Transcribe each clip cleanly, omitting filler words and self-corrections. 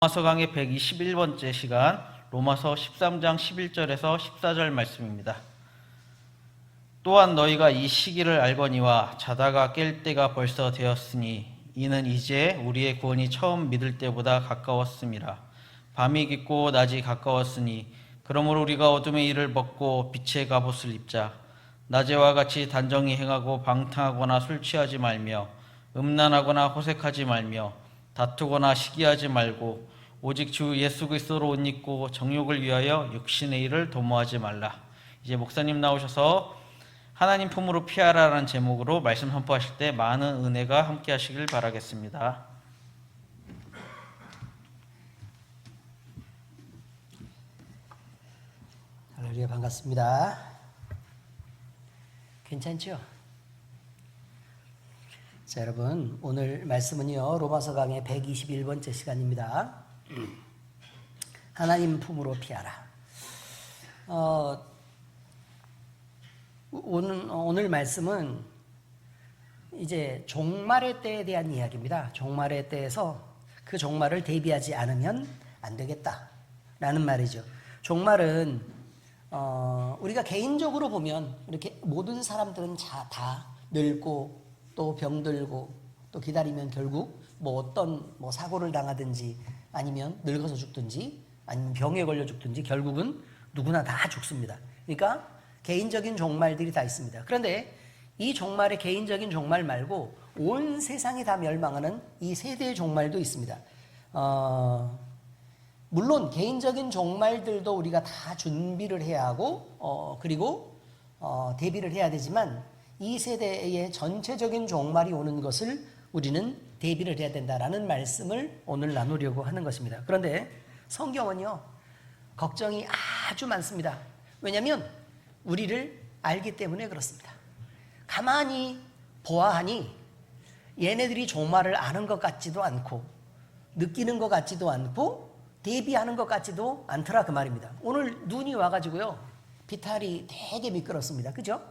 로마서 강의 121번째 시간 로마서 13장 11절에서 14절 말씀입니다. 또한 너희가 이 시기를 알거니와 자다가 깰 때가 벌써 되었으니 이는 이제 우리의 구원이 처음 믿을 때보다 가까웠음이라. 밤이 깊고 낮이 가까웠으니 그러므로 우리가 어둠의 일을 벗고 빛의 갑옷을 입자. 낮에와 같이 단정히 행하고 방탕하거나 술 취하지 말며 음란하거나 호색하지 말며 다투거나 시기하지 말고 오직 주 예수 그리스도로 옷 입고 정욕을 위하여 육신의 일을 도모하지 말라. 이제 목사님 나오셔서 하나님 품으로 피하라라는 제목으로 말씀 선포하실 때 많은 은혜가 함께 하시길 바라겠습니다. 할렐루야, 반갑습니다. 괜찮죠? 자, 여러분, 오늘 말씀은요 로마서 강의 121번째 시간입니다. 하나님 품으로 피하라. 오늘 말씀은 이제 종말의 때에 대한 이야기입니다. 종말의 때에서 그 종말을 대비하지 않으면 안 되겠다라는 말이죠. 종말은 우리가 개인적으로 보면 이렇게 모든 사람들은 다 늙고 또 병들고 또 기다리면 결국 어떤 사고를 당하든지 아니면 늙어서 죽든지 아니면 병에 걸려 죽든지 결국은 누구나 다 죽습니다. 그러니까 개인적인 종말들이 다 있습니다. 그런데 이 종말의 개인적인 종말 말고 온 세상이 다 멸망하는 이 세대의 종말도 있습니다. 물론 개인적인 종말들도 우리가 다 준비를 해야 하고 그리고 대비를 해야 되지만 이 세대의 전체적인 종말이 오는 것을 우리는 대비를 해야 된다라는 말씀을 오늘 나누려고 하는 것입니다. 그런데 성경은요 걱정이 아주 많습니다. 왜냐하면 우리를 알기 때문에 그렇습니다. 가만히 보아하니 얘네들이 종말을 아는 것 같지도 않고 느끼는 것 같지도 않고 대비하는 것 같지도 않더라 그 말입니다. 오늘 눈이 와가지고요 비탈이 되게 미끄럽습니다. 그죠?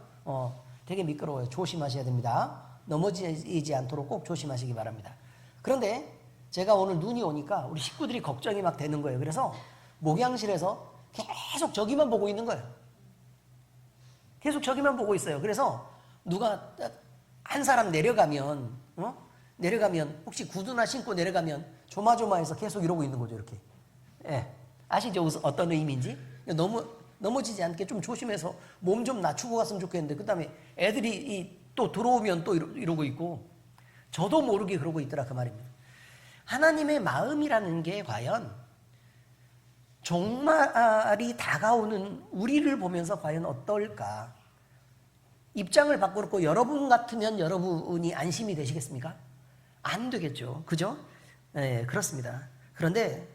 되게 미끄러워요. 조심하셔야 됩니다. 넘어지지 않도록 꼭 조심하시기 바랍니다. 그런데 제가 오늘 눈이 오니까 우리 식구들이 걱정이 막 되는 거예요. 그래서 목양실에서 계속 저기만 보고 있는 거예요. 계속 저기만 보고 있어요. 그래서 누가 한 사람 내려가면 혹시 구두나 신고 내려가면 조마조마해서 계속 이러고 있는 거죠. 이렇게. 예. 아시죠? 어떤 의미인지? 넘어지지 않게 좀 조심해서 몸 좀 낮추고 갔으면 좋겠는데 그 다음에 애들이 또 들어오면 또 이러고 있고 저도 모르게 그러고 있더라 그 말입니다. 하나님의 마음이라는 게 과연 종말이 다가오는 우리를 보면서 과연 어떨까? 입장을 바꾸고 여러분 같으면 여러분이 안심이 되시겠습니까? 안 되겠죠. 그죠? 네, 그렇습니다. 그런데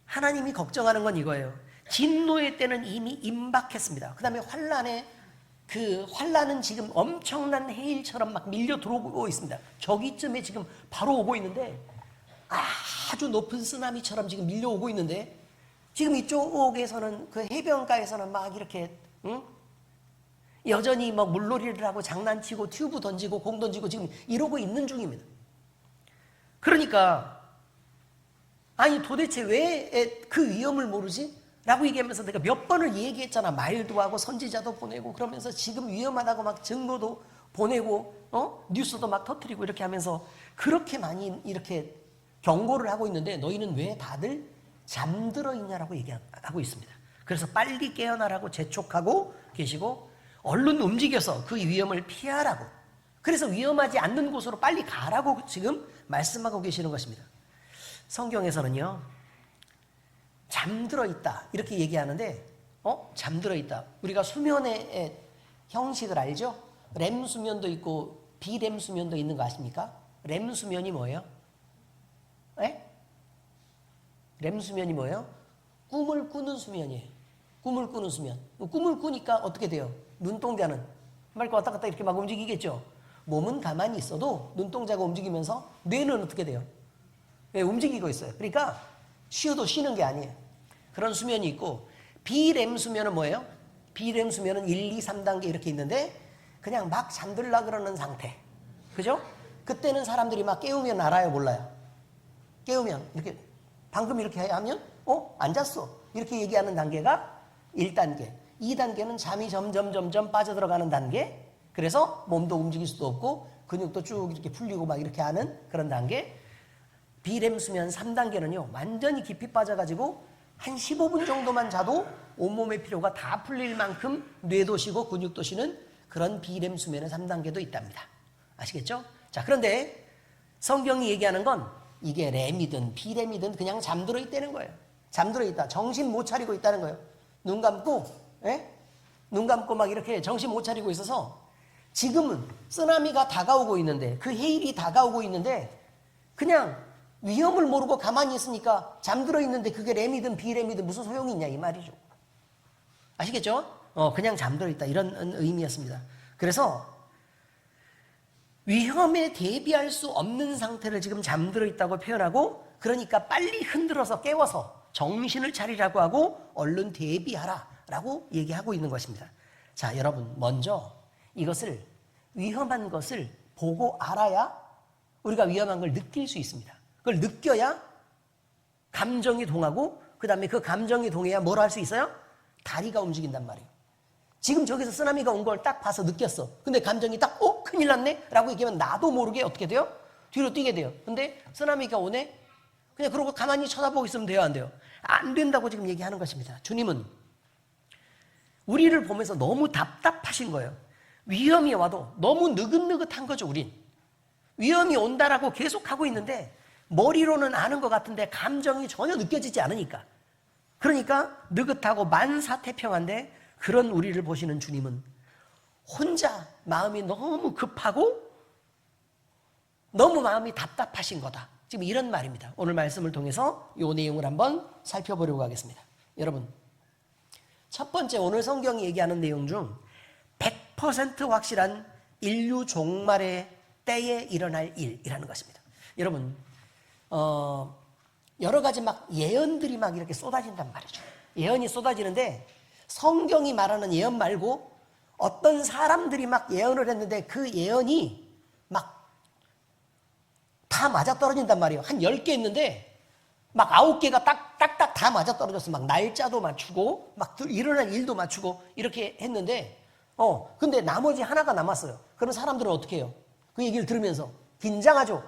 하나님이 걱정하는 건 이거예요. 진노의 때는 이미 임박했습니다. 그 다음에 환란은 지금 엄청난 해일처럼 막 밀려 들어오고 있습니다. 저기쯤에 지금 바로 오고 있는데 아주 높은 쓰나미처럼 지금 밀려오고 있는데 지금 이쪽에서는 그 해변가에서는 막 이렇게 여전히 막 물놀이를 하고 장난치고 튜브 던지고 공 던지고 지금 이러고 있는 중입니다. 그러니까 아니 도대체 왜 그 위험을 모르지? 라고 얘기하면서 내가 몇 번을 얘기했잖아. 말도 하고 선지자도 보내고 그러면서 지금 위험하다고 막 증거도 보내고 뉴스도 막 터뜨리고 이렇게 하면서 그렇게 많이 이렇게 경고를 하고 있는데 너희는 왜 다들 잠들어 있냐라고 얘기하고 있습니다. 그래서 빨리 깨어나라고 재촉하고 계시고 얼른 움직여서 그 위험을 피하라고 그래서 위험하지 않는 곳으로 빨리 가라고 지금 말씀하고 계시는 것입니다. 성경에서는요 잠들어 있다 이렇게 얘기하는데 잠들어 있다 우리가 수면의 형식을 알죠? 렘 수면도 있고 비렘 수면도 있는 거 아십니까? 렘 수면이 뭐예요? 렘 수면이 뭐예요? 꿈을 꾸는 수면이에요. 꿈을 꾸는 수면. 꿈을 꾸니까 어떻게 돼요? 눈동자는 막 왔다 갔다 이렇게 막 움직이겠죠? 몸은 가만히 있어도 눈동자가 움직이면서 뇌는 어떻게 돼요? 움직이고 있어요. 그러니까 쉬어도 쉬는 게 아니에요. 그런 수면이 있고 비렘 수면은 뭐예요? 비렘 수면은 1, 2, 3단계 이렇게 있는데 그냥 막 잠들라 그러는 상태. 그죠? 그때는 사람들이 막 깨우면 알아요, 몰라요? 깨우면 이렇게 방금 이렇게 하면 안 잤어. 이렇게 얘기하는 단계가 1단계. 2단계는 잠이 점점 빠져들어가는 단계. 그래서 몸도 움직일 수도 없고 근육도 쭉 이렇게 풀리고 막 이렇게 하는 그런 단계. 비렘 수면 3단계는요. 완전히 깊이 빠져가지고 한 15분 정도만 자도 온몸의 피로가 다 풀릴 만큼 뇌도 쉬고 근육도 쉬는 그런 비렘 수면의 3단계도 있답니다. 아시겠죠? 자, 그런데 성경이 얘기하는 건 이게 렘이든 비렘이든 그냥 잠들어 있다는 거예요. 잠들어 있다. 정신 못 차리고 있다는 거예요. 눈 감고, 눈 감고 막 이렇게 정신 못 차리고 있어서 지금은 쓰나미가 다가오고 있는데 그 해일이 다가오고 있는데 그냥 위험을 모르고 가만히 있으니까 잠들어 있는데 그게 렘이든 비렘이든 무슨 소용이 있냐 이 말이죠. 아시겠죠? 그냥 잠들어 있다 이런 의미였습니다. 그래서 위험에 대비할 수 없는 상태를 지금 잠들어 있다고 표현하고 그러니까 빨리 흔들어서 깨워서 정신을 차리라고 하고 얼른 대비하라 라고 얘기하고 있는 것입니다. 자, 여러분 먼저 이것을 위험한 것을 보고 알아야 우리가 위험한 걸 느낄 수 있습니다. 그걸 느껴야 감정이 동하고 그 다음에 그 감정이 동해야 뭘 할 수 있어요? 다리가 움직인단 말이에요. 지금 저기서 쓰나미가 온 걸 딱 봐서 느꼈어. 근데 감정이 딱 큰일 났네? 라고 얘기하면 나도 모르게 어떻게 돼요? 뒤로 뛰게 돼요. 근데 쓰나미가 오네? 그냥 그러고 가만히 쳐다보고 있으면 돼요? 안 돼요? 안 된다고 지금 얘기하는 것입니다. 주님은 우리를 보면서 너무 답답하신 거예요. 위험이 와도 너무 느긋느긋한 거죠, 우린. 위험이 온다라고 계속 하고 있는데 머리로는 아는 것 같은데 감정이 전혀 느껴지지 않으니까. 그러니까 느긋하고 만사태평한데 그런 우리를 보시는 주님은 혼자 마음이 너무 급하고 너무 마음이 답답하신 거다. 지금 이런 말입니다. 오늘 말씀을 통해서 이 내용을 한번 살펴보려고 하겠습니다. 여러분, 첫 번째 오늘 성경이 얘기하는 내용 중 100% 확실한 인류 종말의 때에 일어날 일이라는 것입니다. 여러분, 여러 가지 막 예언들이 막 이렇게 쏟아진단 말이죠. 예언이 쏟아지는데 성경이 말하는 예언 말고 어떤 사람들이 막 예언을 했는데 그 예언이 막 다 맞아떨어진단 말이에요. 한 10개 있는데 막 9개가 딱딱딱 다 맞아떨어졌어. 막 날짜도 맞추고 막 일어날 일도 맞추고 이렇게 했는데 근데 나머지 하나가 남았어요. 그럼 사람들은 어떻게 해요? 그 얘기를 들으면서 긴장하죠.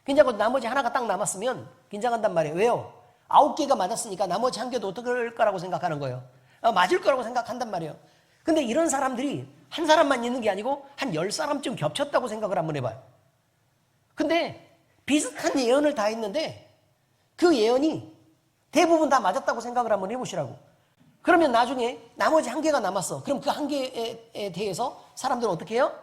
긴장하고 나머지 하나가 딱 남았으면 긴장한단 말이에요. 왜요? 9개가 맞았으니까 나머지 한 개도 어떻게 할 거라고 생각하는 거예요. 맞을 거라고 생각한단 말이에요. 근데 이런 사람들이 한 사람만 있는 게 아니고 한 10사람쯤 겹쳤다고 생각을 한번 해봐요. 근데 비슷한 예언을 다 했는데 그 예언이 대부분 다 맞았다고 생각을 한번 해보시라고. 그러면 나중에 나머지 한 개가 남았어. 그럼 그 한 개에 대해서 사람들은 어떻게 해요?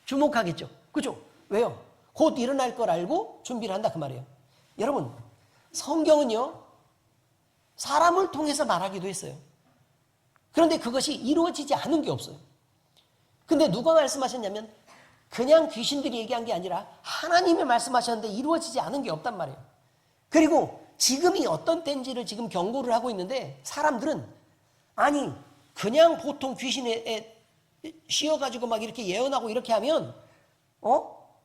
주목하겠죠. 그죠? 왜요? 곧 일어날 걸 알고 준비를 한다 그 말이에요. 여러분, 성경은요 사람을 통해서 말하기도 했어요. 그런데 그것이 이루어지지 않은 게 없어요. 근데 누가 말씀하셨냐면 그냥 귀신들이 얘기한 게 아니라 하나님이 말씀하셨는데 이루어지지 않은 게 없단 말이에요. 그리고 지금이 어떤 때인지를 지금 경고를 하고 있는데 사람들은 아니 그냥 보통 귀신에 씌어가지고 막 이렇게 예언하고 이렇게 하면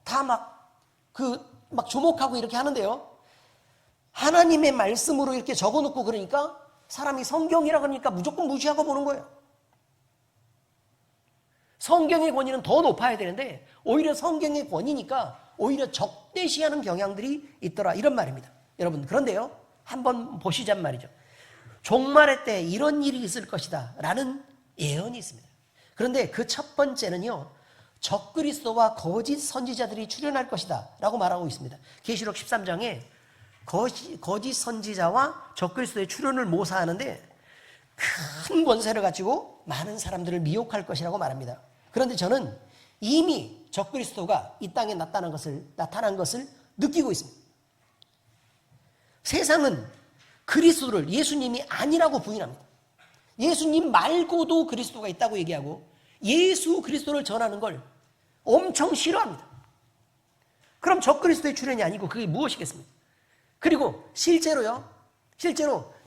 다 막 주목하고 이렇게 하는데요. 하나님의 말씀으로 이렇게 적어놓고 그러니까 사람이 성경이라 그러니까 무조건 무시하고 보는 거예요. 성경의 권위는 더 높아야 되는데 오히려 성경의 권위니까 오히려 적대시하는 경향들이 있더라 이런 말입니다. 여러분 그런데요 한번 보시잔 말이죠. 종말의 때 이런 일이 있을 것이다 라는 예언이 있습니다. 그런데 그 첫 번째는요 적그리스도와 거짓 선지자들이 출현할 것이다 라고 말하고 있습니다. 계시록 13장에 거짓 선지자와 적그리스도의 출현을 모사하는데 큰 권세를 가지고 많은 사람들을 미혹할 것이라고 말합니다. 그런데 저는 이미 적그리스도가 이 땅에 나타난 것을 느끼고 있습니다. 세상은 그리스도를 예수님이 아니라고 부인합니다. 예수님 말고도 그리스도가 있다고 얘기하고 예수 그리스도를 전하는 걸 엄청 싫어합니다. 그럼 적그리스도의 출현이 아니고 그게 무엇이겠습니까? 그리고 실제로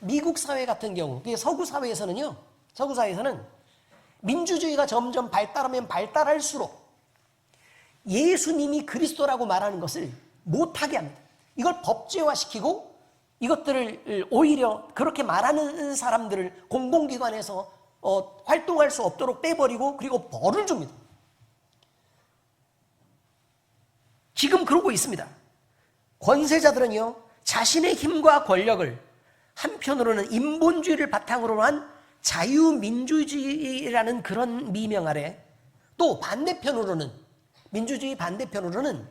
미국 사회 같은 경우 서구 사회에서는 민주주의가 점점 발달하면 발달할수록 예수님이 그리스도라고 말하는 것을 못하게 합니다. 이걸 법제화시키고 이것들을 오히려 그렇게 말하는 사람들을 공공기관에서 활동할 수 없도록 빼버리고 그리고 벌을 줍니다. 지금 그러고 있습니다. 권세자들은요, 자신의 힘과 권력을 한편으로는 인본주의를 바탕으로 한 자유민주주의라는 그런 미명 아래, 또 반대편으로는, 민주주의 반대편으로는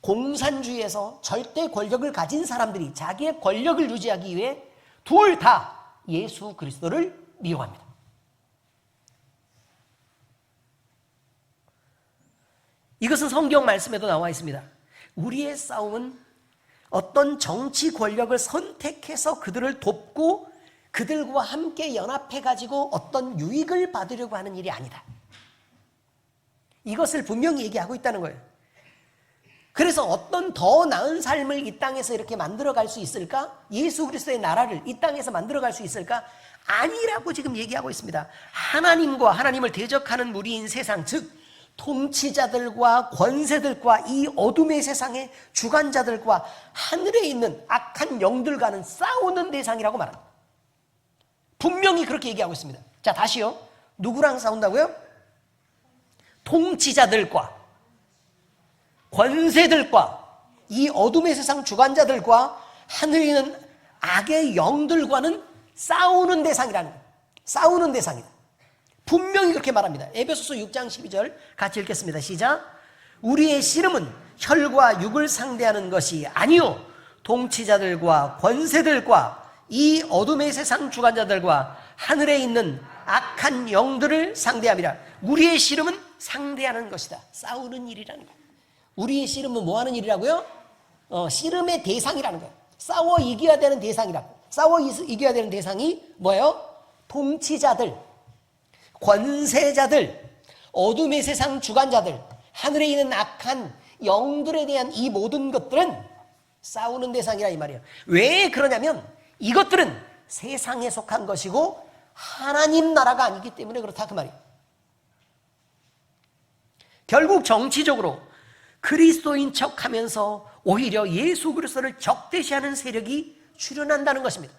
공산주의에서 절대 권력을 가진 사람들이 자기의 권력을 유지하기 위해 둘 다 예수 그리스도를 미워합니다. 이것은 성경 말씀에도 나와 있습니다. 우리의 싸움은 어떤 정치 권력을 선택해서 그들을 돕고 그들과 함께 연합해가지고 어떤 유익을 받으려고 하는 일이 아니다. 이것을 분명히 얘기하고 있다는 거예요. 그래서 어떤 더 나은 삶을 이 땅에서 이렇게 만들어갈 수 있을까? 예수 그리스도의 나라를 이 땅에서 만들어갈 수 있을까? 아니라고 지금 얘기하고 있습니다. 하나님과 하나님을 대적하는 무리인 세상, 즉 통치자들과 권세들과 이 어둠의 세상의 주관자들과 하늘에 있는 악한 영들과는 싸우는 대상이라고 말합니다. 분명히 그렇게 얘기하고 있습니다. 자, 다시요. 누구랑 싸운다고요? 통치자들과 권세들과 이 어둠의 세상 주관자들과 하늘에 있는 악의 영들과는 싸우는 대상이라는 거예요. 싸우는 대상이다. 분명히 그렇게 말합니다. 에베소서 6장 12절 같이 읽겠습니다. 시작. 우리의 씨름은 혈과 육을 상대하는 것이 아니요 통치자들과 권세들과 이 어둠의 세상 주관자들과 하늘에 있는 악한 영들을 상대함이라. 우리의 씨름은 상대하는 것이다. 싸우는 일이라는 거예요. 우리의 씨름은 뭐 하는 일이라고요? 씨름의 대상이라는 거예요. 싸워 이겨야 되는 대상이라고. 싸워 이겨야 되는 대상이 뭐예요? 통치자들, 권세자들, 어둠의 세상 주관자들, 하늘에 있는 악한 영들에 대한 이 모든 것들은 싸우는 대상이라 이 말이에요. 왜 그러냐면 이것들은 세상에 속한 것이고 하나님 나라가 아니기 때문에 그렇다 그 말이에요. 결국 정치적으로 그리스도인 척하면서 오히려 예수 그리스도를 적대시하는 세력이 출현한다는 것입니다.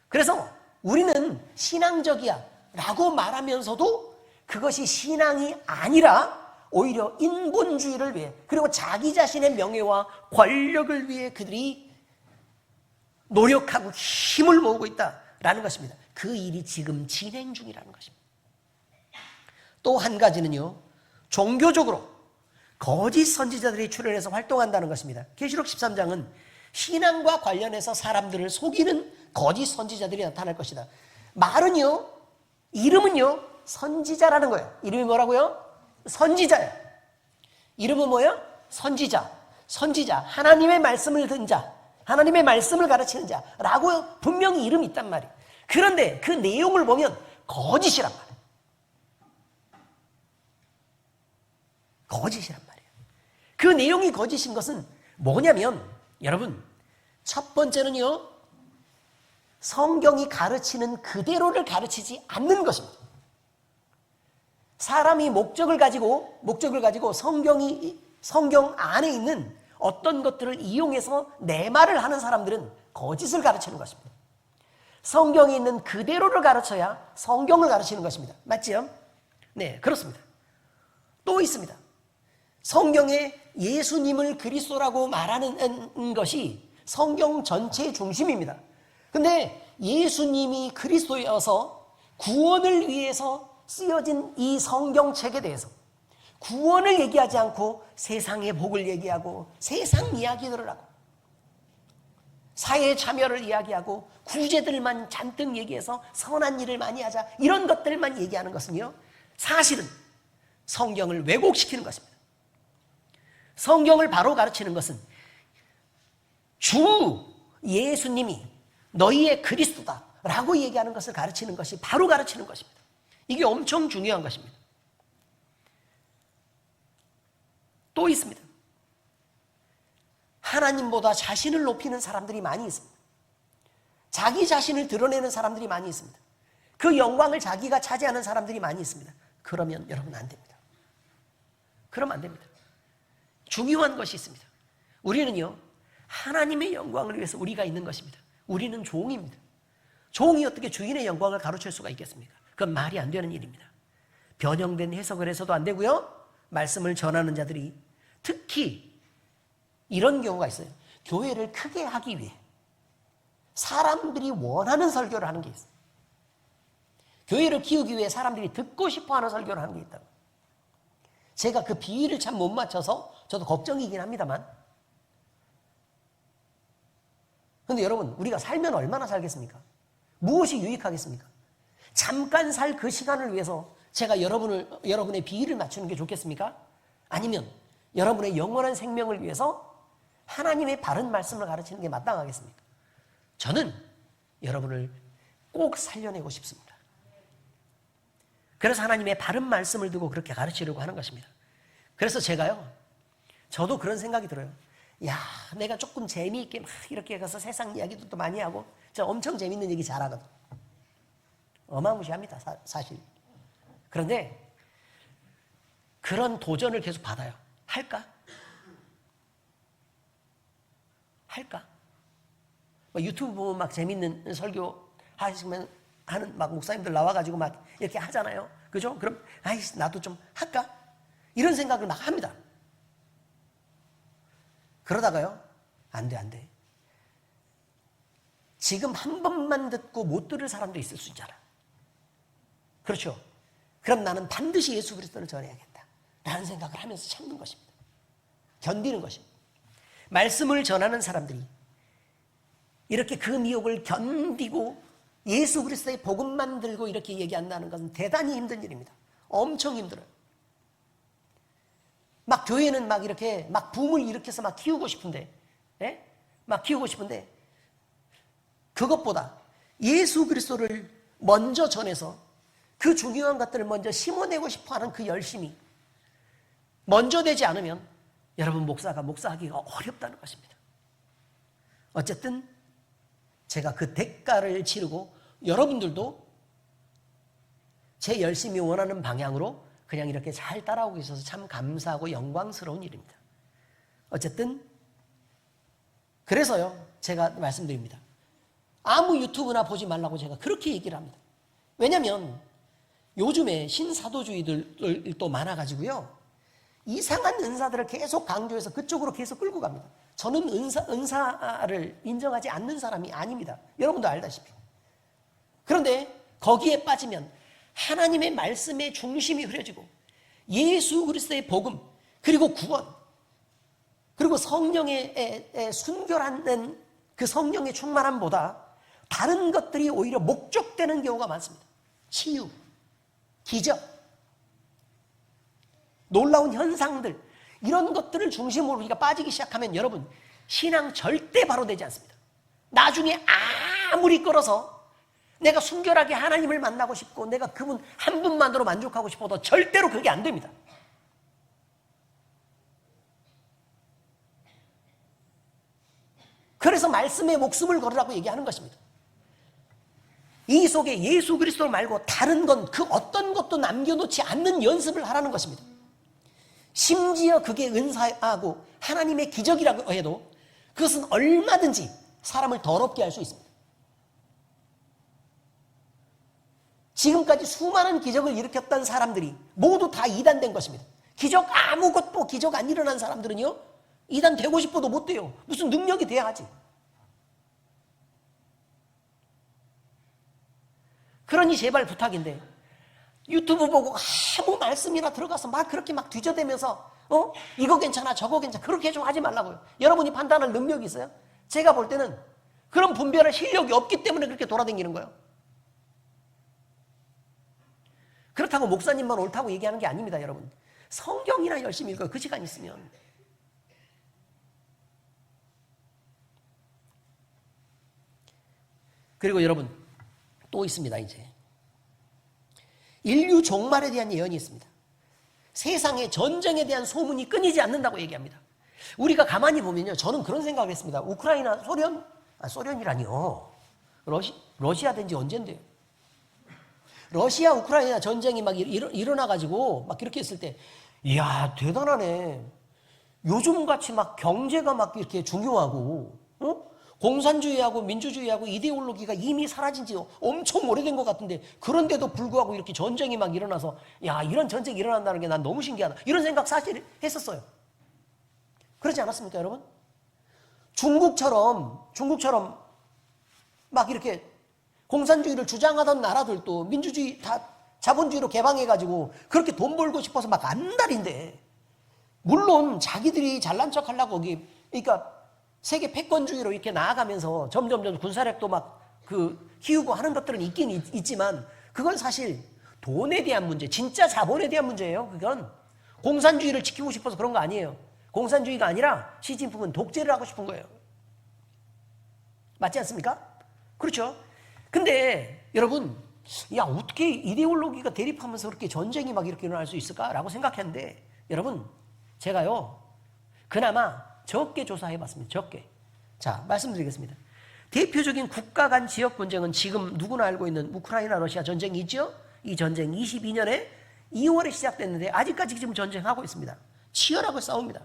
그래서 우리는 신앙적이야 라고 말하면서도 그것이 신앙이 아니라 오히려 인본주의를 위해 그리고 자기 자신의 명예와 권력을 위해 그들이 노력하고 힘을 모으고 있다라는 것입니다. 그 일이 지금 진행 중이라는 것입니다. 또 한 가지는요, 종교적으로 거짓 선지자들이 출현해서 활동한다는 것입니다. 계시록 13장은 신앙과 관련해서 사람들을 속이는 거짓 선지자들이 나타날 것이다. 말은요, 이름은요, 선지자라는 거예요. 이름이 뭐라고요? 선지자예요. 이름은 뭐예요? 선지자. 선지자. 하나님의 말씀을 듣는 자. 하나님의 말씀을 가르치는 자라고 분명히 이름이 있단 말이에요. 그런데 그 내용을 보면 거짓이란 말이에요. 거짓이란 말이에요. 그 내용이 거짓인 것은 뭐냐면 여러분, 첫 번째는요, 성경이 가르치는 그대로를 가르치지 않는 것입니다. 사람이 목적을 가지고 성경 안에 있는 어떤 것들을 이용해서 내 말을 하는 사람들은 거짓을 가르치는 것입니다. 성경에 있는 그대로를 가르쳐야 성경을 가르치는 것입니다. 맞지요? 네, 그렇습니다. 또 있습니다. 성경에 예수님을 그리스도라고 말하는 것이 성경 전체의 중심입니다. 근데 예수님이 그리스도여서 구원을 위해서 쓰여진 이 성경책에 대해서 구원을 얘기하지 않고 세상의 복을 얘기하고 세상 이야기들을 하고 사회 참여를 이야기하고 구제들만 잔뜩 얘기해서 선한 일을 많이 하자 이런 것들만 얘기하는 것은요, 사실은 성경을 왜곡시키는 것입니다. 성경을 바로 가르치는 것은 주 예수님이 너희의 그리스도다 라고 얘기하는 것을 가르치는 것이 바로 가르치는 것입니다. 이게 엄청 중요한 것입니다. 또 있습니다. 하나님보다 자신을 높이는 사람들이 많이 있습니다. 자기 자신을 드러내는 사람들이 많이 있습니다. 그 영광을 자기가 차지하는 사람들이 많이 있습니다. 그러면 여러분 안 됩니다. 그러면 안 됩니다. 중요한 것이 있습니다. 우리는요, 하나님의 영광을 위해서 우리가 있는 것입니다. 우리는 종입니다. 종이 어떻게 주인의 영광을 가로챌 수가 있겠습니까? 그건 말이 안 되는 일입니다. 변형된 해석을 해서도 안 되고요. 말씀을 전하는 자들이 특히 이런 경우가 있어요. 교회를 크게 하기 위해 사람들이 원하는 설교를 하는 게 있어요. 교회를 키우기 위해 사람들이 듣고 싶어하는 설교를 하는 게 있다고. 제가 그 비율을 참 못 맞춰서 저도 걱정이긴 합니다만, 근데 여러분, 우리가 살면 얼마나 살겠습니까? 무엇이 유익하겠습니까? 잠깐 살 그 시간을 위해서 제가 여러분의 비위를 맞추는 게 좋겠습니까? 아니면 여러분의 영원한 생명을 위해서 하나님의 바른 말씀을 가르치는 게 마땅하겠습니까? 저는 여러분을 꼭 살려내고 싶습니다. 그래서 하나님의 바른 말씀을 두고 그렇게 가르치려고 하는 것입니다. 그래서 저도 그런 생각이 들어요. 야, 내가 조금 재미있게 막 이렇게 가서 세상 이야기도 또 많이 하고, 저 엄청 재밌는 얘기 잘하거든. 어마무시합니다, 사실. 그런데 그런 도전을 계속 받아요. 할까? 유튜브 보면 막 재밌는 설교 하시면 하는 막 목사님들 나와가지고 막 이렇게 하잖아요. 그죠? 그럼 나도 좀 할까? 이런 생각을 막 합니다. 그러다가요, 안 돼. 지금 한 번만 듣고 못 들을 사람도 있을 수 있잖아. 그렇죠? 그럼 나는 반드시 예수 그리스도를 전해야겠다 라는 생각을 하면서 참는 것입니다. 견디는 것입니다. 말씀을 전하는 사람들이 이렇게 그 미혹을 견디고 예수 그리스도의 복음만 들고 이렇게 얘기한다는 것은 대단히 힘든 일입니다. 엄청 힘들어요. 막 교회는 막 이렇게 막 붐을 일으켜서 막 키우고 싶은데, 그것보다 예수 그리스도를 먼저 전해서 그 중요한 것들을 먼저 심어내고 싶어하는 그 열심이 먼저 되지 않으면 여러분 목사하기가 어렵다는 것입니다. 어쨌든 제가 그 대가를 치르고 여러분들도 제 열심히 원하는 방향으로 그냥 이렇게 잘 따라오고 있어서 참 감사하고 영광스러운 일입니다. 어쨌든 그래서요, 제가 말씀드립니다. 아무 유튜브나 보지 말라고 제가 그렇게 얘기를 합니다. 왜냐하면 요즘에 신사도주의들도 많아가지고요, 이상한 은사들을 계속 강조해서 그쪽으로 계속 끌고 갑니다. 저는 은사를 인정하지 않는 사람이 아닙니다. 여러분도 알다시피. 그런데 거기에 빠지면 하나님의 말씀의 중심이 흐려지고 예수 그리스도의 복음, 그리고 구원, 그리고 성령의 순결한 그 성령의 충만함보다 다른 것들이 오히려 목적되는 경우가 많습니다. 치유, 기적, 놀라운 현상들, 이런 것들을 중심으로 우리가 빠지기 시작하면 여러분, 신앙 절대 바로 되지 않습니다. 나중에 아무리 끌어서 내가 순결하게 하나님을 만나고 싶고 내가 그분 한 분만으로 만족하고 싶어도 절대로 그게 안 됩니다. 그래서 말씀에 목숨을 걸으라고 얘기하는 것입니다. 이 속에 예수 그리스도 말고 다른 건 그 어떤 것도 남겨놓지 않는 연습을 하라는 것입니다. 심지어 그게 은사하고 하나님의 기적이라고 해도 그것은 얼마든지 사람을 더럽게 할 수 있습니다. 지금까지 수많은 기적을 일으켰던 사람들이 모두 다 이단된 것입니다. 아무것도 기적 안 일어난 사람들은요, 이단 되고 싶어도 못 돼요. 무슨 능력이 돼야 하지. 그러니 제발 부탁인데, 유튜브 보고 아무 말씀이나 들어가서 막 그렇게 막 뒤져대면서 이거 괜찮아 저거 괜찮아 그렇게 좀 하지 말라고요. 여러분이 판단할 능력이 있어요? 제가 볼 때는 그런 분별할 실력이 없기 때문에 그렇게 돌아다니는 거예요. 그렇다고 목사님만 옳다고 얘기하는 게 아닙니다. 여러분, 성경이나 열심히 읽어요. 그 시간 있으면. 그리고 여러분 또 있습니다. 이제 인류 종말에 대한 예언이 있습니다. 세상에 전쟁에 대한 소문이 끊이지 않는다고 얘기합니다. 우리가 가만히 보면요, 저는 그런 생각을 했습니다. 우크라이나, 소련이라니요, 러시아 된 지 언젠데요? 러시아 우크라이나 전쟁이 막 일어나가지고 막 이렇게 했을 때, 이야 대단하네, 요즘같이 막 경제가 막 이렇게 중요하고, 공산주의하고 민주주의하고 이데올로기가 이미 사라진 지 엄청 오래된 것 같은데, 그런데도 불구하고 이렇게 전쟁이 막 일어나서, 야, 이런 전쟁이 일어난다는 게 난 너무 신기하다. 이런 생각 사실 했었어요. 그렇지 않았습니까, 여러분? 중국처럼 막 이렇게 공산주의를 주장하던 나라들도 민주주의 다 자본주의로 개방해가지고 그렇게 돈 벌고 싶어서 막 안달인데, 물론 자기들이 잘난 척 하려고 그러니까 세계 패권주의로 이렇게 나아가면서 점점 군사력도 막 키우고 하는 것들은 있긴 있지만, 그건 사실 돈에 대한 문제, 진짜 자본에 대한 문제예요. 그건 공산주의를 지키고 싶어서 그런 거 아니에요. 공산주의가 아니라 시진핑은 독재를 하고 싶은 거예요. 맞지 않습니까? 그렇죠. 근데 여러분, 야, 어떻게 이데올로기가 대립하면서 그렇게 전쟁이 막 이렇게 일어날 수 있을까라고 생각했는데, 여러분, 제가요 그나마 적게 조사해봤습니다. 적게. 자, 말씀드리겠습니다. 대표적인 국가 간 지역 분쟁은 지금 누구나 알고 있는 우크라이나 러시아 전쟁이 있죠. 이 전쟁 22년에 2월에 시작됐는데 아직까지 지금 전쟁하고 있습니다. 치열하게 싸웁니다.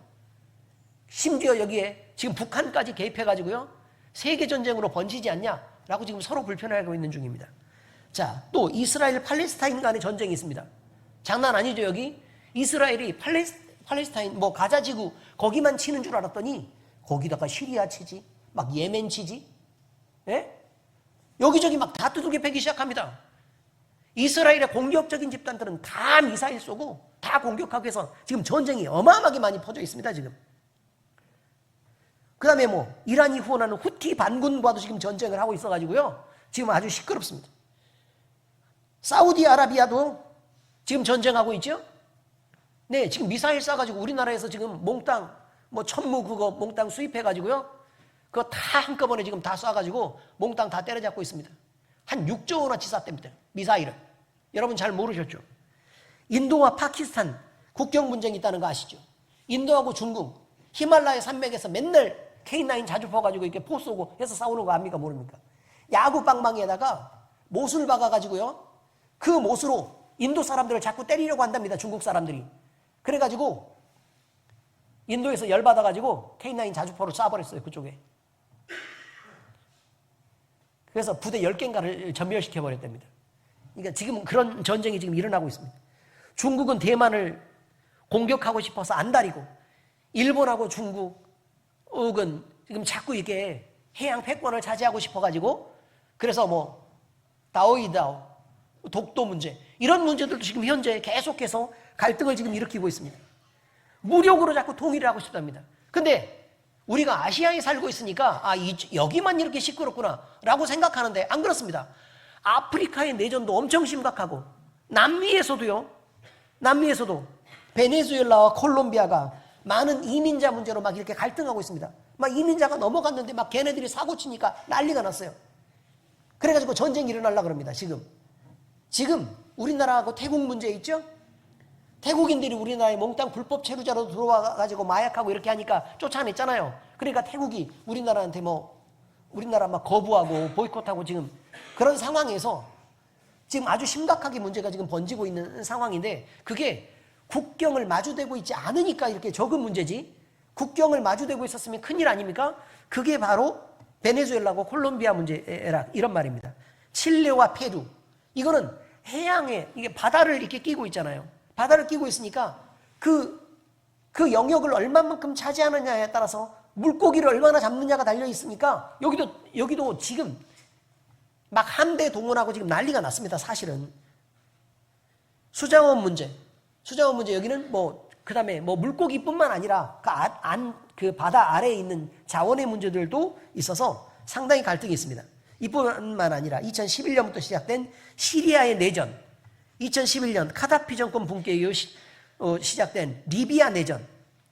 심지어 여기에 지금 북한까지 개입해가지고요, 세계 전쟁으로 번지지 않냐라고 지금 서로 불편해하고 있는 중입니다. 자, 또 이스라엘 팔레스타인 간의 전쟁이 있습니다. 장난 아니죠. 여기 이스라엘이 팔레스타인 뭐 가자지구 거기만 치는 줄 알았더니 거기다가 시리아 치지, 막 예멘 치지, 예? 여기저기 막 다 두들겨 패기 시작합니다. 이스라엘의 공격적인 집단들은 다 미사일 쏘고 다 공격하고 해서 지금 전쟁이 어마어마하게 많이 퍼져 있습니다. 지금. 그 다음에 뭐 이란이 후원하는 후티 반군과도 지금 전쟁을 하고 있어가지고요, 지금 아주 시끄럽습니다. 사우디아라비아도 지금 전쟁하고 있죠. 네, 지금 미사일 쏴가지고 우리나라에서 지금 몽땅 뭐 천무 그거 몽땅 수입해가지고요, 그거 다 한꺼번에 지금 다 쏴가지고 몽땅 다 때려잡고 있습니다. 한 6조 원어치 쐈답니다. 미사일을. 여러분 잘 모르셨죠? 인도와 파키스탄 국경 분쟁이 있다는 거 아시죠? 인도하고 중국 히말라야 산맥에서 맨날 K9 자주 퍼가지고 이렇게 포 쏘고 해서 싸우는 거 압니까? 모릅니까? 야구 방망이에다가 못을 박아가지고요, 그 못으로 인도 사람들을 자꾸 때리려고 한답니다. 중국 사람들이. 그래가지고 인도에서 열받아가지고 K9 자주포를 쏴버렸어요. 그쪽에. 그래서 부대 10개인가를 전멸시켜버렸답니다. 그러니까 지금 그런 전쟁이 지금 일어나고 있습니다. 중국은 대만을 공격하고 싶어서 안달이고, 일본하고 중국은 지금 자꾸 이렇게 해양 패권을 차지하고 싶어가지고, 그래서 뭐 다오이다오, 독도 문제, 이런 문제들도 지금 현재 계속해서 갈등을 지금 일으키고 있습니다. 무력으로 자꾸 통일을 하고 싶답니다. 근데 우리가 아시아에 살고 있으니까 여기만 이렇게 시끄럽구나 라고 생각하는데 안 그렇습니다. 아프리카의 내전도 엄청 심각하고, 남미에서도 베네수엘라와 콜롬비아가 많은 이민자 문제로 막 이렇게 갈등하고 있습니다. 막 이민자가 넘어갔는데 막 걔네들이 사고 치니까 난리가 났어요. 그래가지고 전쟁이 일어나려고 합니다. 지금 우리나라하고 태국 문제 있죠? 태국인들이 우리나라에 몽땅 불법 체류자로 들어와가지고 마약하고 이렇게 하니까 쫓아냈잖아요. 그러니까 태국이 우리나라한테 우리나라 막 거부하고 보이콧하고 지금 그런 상황에서 지금 아주 심각하게 문제가 지금 번지고 있는 상황인데, 그게 국경을 마주대고 있지 않으니까 이렇게 적은 문제지, 국경을 마주대고 있었으면 큰일 아닙니까? 그게 바로 베네수엘라고 콜롬비아 문제라 이런 말입니다. 칠레와 페루, 이거는 해양에 이게 바다를 이렇게 끼고 있잖아요. 바다를 끼고 있으니까 그 영역을 얼마만큼 차지하느냐에 따라서 물고기를 얼마나 잡느냐가 달려 있으니까 여기도 지금 막 함대 동원하고 지금 난리가 났습니다. 사실은 수자원 문제 여기는 그다음에 물고기뿐만 아니라 그 바다 아래에 있는 자원의 문제들도 있어서 상당히 갈등이 있습니다. 이뿐만 아니라 2011년부터 시작된 시리아의 내전, 2011년 카다피 정권 붕괴 이후 시작된 리비아 내전,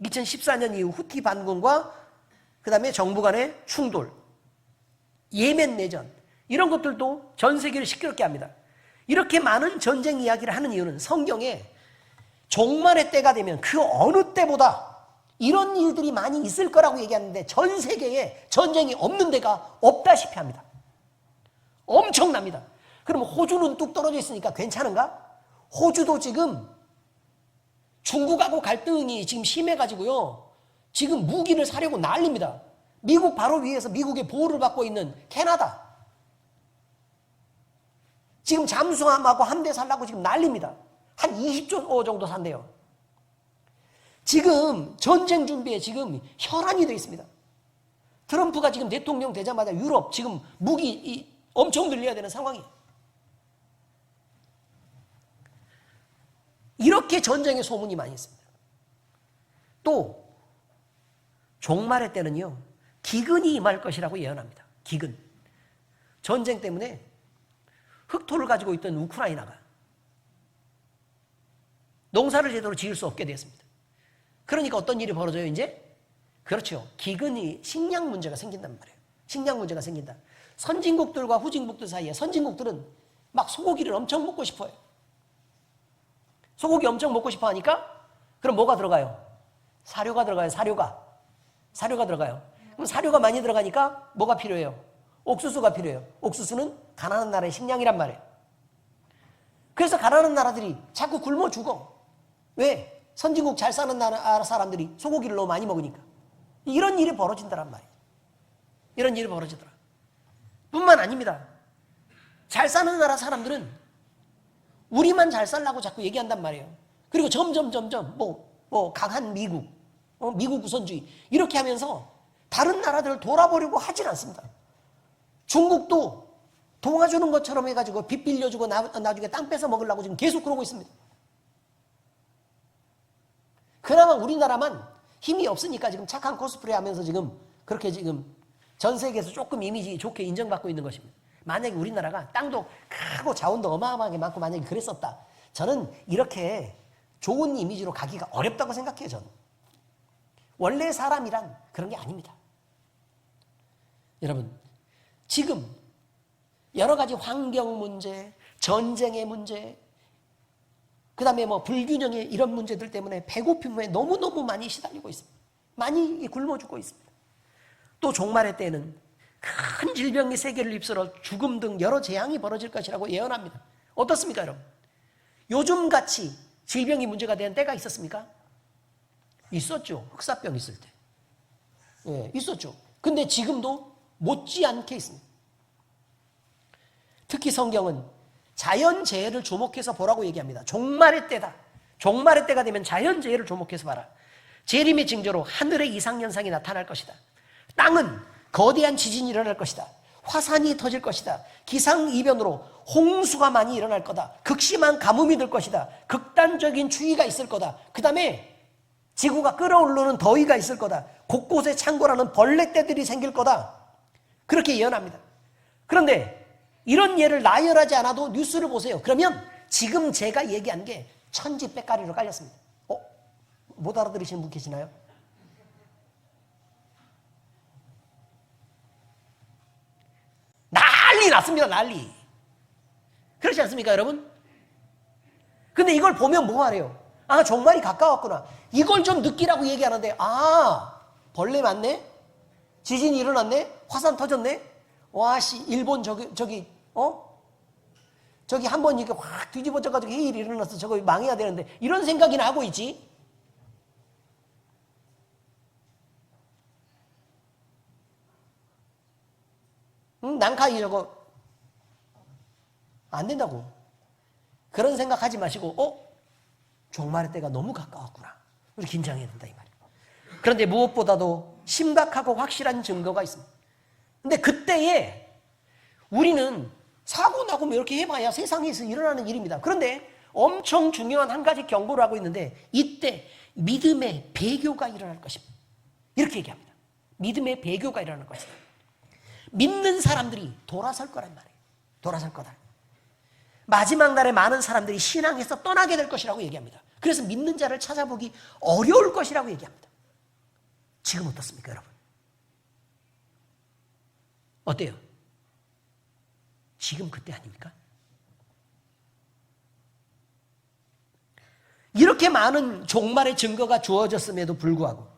2014년 이후 후티 반군과 그 다음에 정부 간의 충돌, 예멘 내전, 이런 것들도 전 세계를 시끄럽게 합니다. 이렇게 많은 전쟁 이야기를 하는 이유는 성경에 종말의 때가 되면 그 어느 때보다 이런 일들이 많이 있을 거라고 얘기하는데, 전 세계에 전쟁이 없는 데가 없다시피 합니다. 엄청납니다. 그럼 호주는 뚝 떨어져 있으니까 괜찮은가? 호주도 지금 중국하고 갈등이 지금 심해가지고요, 지금 무기를 사려고 난립니다. 미국 바로 위에서 미국의 보호를 받고 있는 캐나다. 지금 잠수함하고 함대 살라고 지금 난립니다. 한 20조 정도 산대요. 지금 전쟁 준비에 지금 혈안이 되어 있습니다. 트럼프가 지금 대통령 되자마자 유럽 지금 무기 엄청 늘려야 되는 상황이에요. 이렇게 전쟁의 소문이 많이 있습니다. 또 종말의 때는요, 기근이 임할 것이라고 예언합니다. 기근. 전쟁 때문에 흑토를 가지고 있던 우크라이나가 농사를 제대로 지을 수 없게 됐습니다. 그러니까 어떤 일이 벌어져요, 이제? 그렇죠. 기근이, 식량 문제가 생긴단 말이에요. 식량 문제가 생긴다. 선진국들과 후진국들 사이에 선진국들은 막 소고기를 엄청 먹고 싶어요. 소고기 엄청 먹고 싶어 하니까 그럼 뭐가 들어가요? 사료가 들어가요. 사료가 들어가요. 그럼 사료가 많이 들어가니까 뭐가 필요해요? 옥수수가 필요해요. 옥수수는 가난한 나라의 식량이란 말이에요. 그래서 가난한 나라들이 자꾸 굶어 죽어. 왜? 선진국 잘 사는 나라 사람들이 소고기를 너무 많이 먹으니까. 이런 일이 벌어진다란 말이에요. 이런 일이 벌어지더라. 뿐만 아닙니다. 잘 사는 나라 사람들은 우리만 잘 살라고 자꾸 얘기한단 말이에요. 그리고 점점 강한 미국, 미국 우선주의 이렇게 하면서 다른 나라들을 돌아보려고 하진 않습니다. 중국도 도와주는 것처럼 해가지고 빚 빌려주고 나중에 땅 뺏어 먹으려고 지금 계속 그러고 있습니다. 그나마 우리나라만 힘이 없으니까 지금 착한 코스프레 하면서 지금 그렇게 지금 전 세계에서 조금 이미지 좋게 인정받고 있는 것입니다. 만약에 우리나라가 땅도 크고 자원도 어마어마하게 많고 만약에 그랬었다. 저는 이렇게 좋은 이미지로 가기가 어렵다고 생각해요, 저는. 원래 사람이란 그런 게 아닙니다. 여러분, 지금 여러 가지 환경 문제, 전쟁의 문제, 그 다음에 불균형의 이런 문제들 때문에 배고픔에 너무너무 많이 시달리고 있습니다. 많이 굶어 죽고 있습니다. 또 종말의 때에는 큰 질병이 세계를 휩쓸어 죽음 등 여러 재앙이 벌어질 것이라고 예언합니다. 어떻습니까, 여러분? 요즘같이 질병이 문제가 되는 때가 있었습니까? 있었죠. 흑사병 있을 때. 예, 있었죠. 근데 지금도 못지않게 있습니다. 특히 성경은 자연재해를 주목해서 보라고 얘기합니다. 종말의 때다. 종말의 때가 되면 자연재해를 주목해서 봐라. 재림의 징조로 하늘의 이상현상이 나타날 것이다. 땅은 거대한 지진이 일어날 것이다. 화산이 터질 것이다. 기상이변으로 홍수가 많이 일어날 거다. 극심한 가뭄이 들 것이다. 극단적인 추위가 있을 거다. 그 다음에 지구가 끓어오르는 더위가 있을 거다. 곳곳에 창궐하는 벌레떼들이 생길 거다. 그렇게 예언합니다. 그런데 이런 예를 나열하지 않아도 뉴스를 보세요. 그러면 지금 제가 얘기한 게 천지백가리로 깔렸습니다. 못 알아들으시는 분 계시나요? 난리 났습니다. 난리. 그렇지 않습니까, 여러분? 근데 이걸 보면 뭐 하래요? 아, 종말이 가까웠구나. 이걸 좀 느끼라고 얘기하는데, 벌레 많네? 지진이 일어났네? 화산 터졌네? 와씨, 일본 저기 한번 이렇게 확 뒤집어져가지고 해일이 일어나서 저거 망해야 되는데, 이런 생각이나 하고 있지? 난카이 저거 안 된다고. 그런 생각하지 마시고 종말의 때가 너무 가까웠구나. 우리 긴장해야 된다 이 말이에요. 그런데 무엇보다도 심각하고 확실한 증거가 있습니다. 근데 그때에 우리는 사고 나고 이렇게 해봐야 세상에서 일어나는 일입니다. 그런데 엄청 중요한 한 가지 경고를 하고 있는데 이때 믿음의 배교가 일어날 것입니다. 이렇게 얘기합니다. 믿음의 배교가 일어날 것이다. 믿는 사람들이 돌아설 거란 말이에요. 돌아설 거다. 마지막 날에 많은 사람들이 신앙에서 떠나게 될 것이라고 얘기합니다. 그래서 믿는 자를 찾아보기 어려울 것이라고 얘기합니다. 지금 어떻습니까, 여러분? 어때요? 지금 그때 아닙니까? 이렇게 많은 종말의 증거가 주어졌음에도 불구하고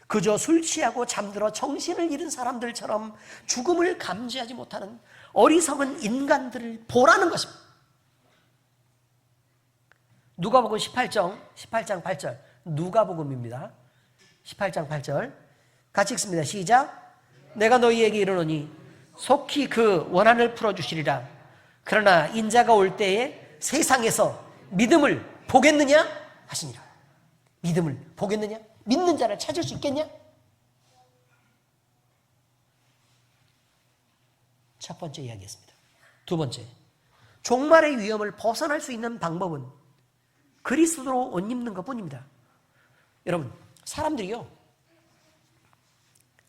그저 술 취하고 잠들어 정신을 잃은 사람들처럼 죽음을 감지하지 못하는 어리석은 인간들을 보라는 것입니다. 누가복음 18장 8절 누가복음입니다. 18장 8절 같이 읽습니다. 시작. 내가 너희에게 이르노니 속히 그 원한을 풀어주시리라. 그러나 인자가 올 때에 세상에서 믿음을 보겠느냐 하시니라. 믿음을 보겠느냐? 믿는 자를 찾을 수 있겠냐? 첫 번째 이야기했습니다. 두 번째, 종말의 위험을 벗어날 수 있는 방법은 그리스도로 옷 입는 것뿐입니다. 여러분, 사람들이요,